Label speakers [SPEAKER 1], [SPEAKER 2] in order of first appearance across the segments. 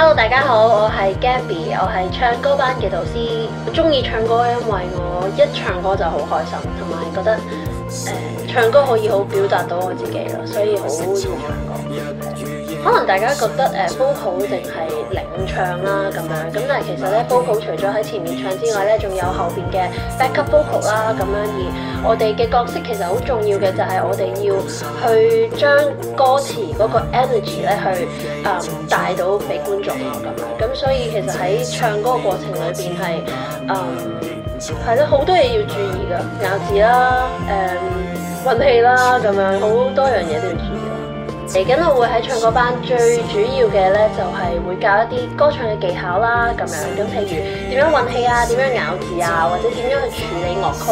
[SPEAKER 1] Hello， 大家好，我係 Gabby， 我係唱歌班嘅導師。我中意唱歌，因為我一唱歌就好開心，同埋覺得唱歌可以好表達到我自己咯，所以好中意唱歌。可能大家覺得vocal 淨係領唱啦咁樣，咁但係其實咧 vocal 除咗喺前面唱之外咧，仲有後邊嘅 backup vocal 啦咁樣。而我哋嘅角色其實好重要嘅就係我哋要去將歌詞嗰個 energy 咧去帶到俾觀眾咯咁樣。咁所以其實喺唱歌嘅過程裏邊係咯，好多嘢要注意㗎，咬字啦、運氣啦咁樣，好多樣嘢都要注意。嚟緊我會喺唱歌班最主要嘅咧就係會教一啲歌唱嘅技巧啦咁樣，咁譬如點樣運氣啊，點樣咬字啊，或者點樣去處理樂曲，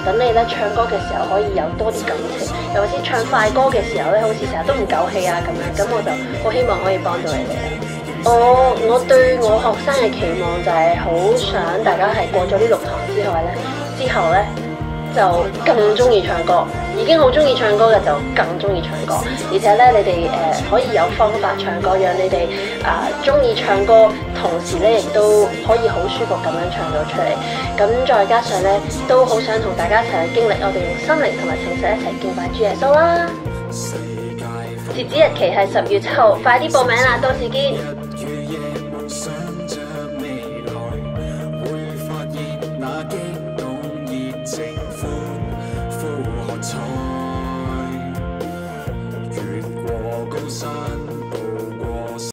[SPEAKER 1] 等你咧唱歌嘅時候可以有多啲感情，又或者唱快歌嘅時候咧，好似成日都唔夠氣啊咁樣，咁我就好希望可以幫到你哋啦。我對我學生嘅期望就係好想大家係過咗呢6堂之後咧就更中意唱歌，已經好中意唱歌嘅就更中意唱歌，而且咧你哋可以有方法唱歌，讓你哋中意唱歌，同時咧亦都可以好舒服咁樣唱到出嚟。咁再加上咧都好想同大家一齊去經歷，我哋用心靈同埋情緒一齊敬拜主耶穌啦。截止日期係10月7號，快啲報名啦，到時見。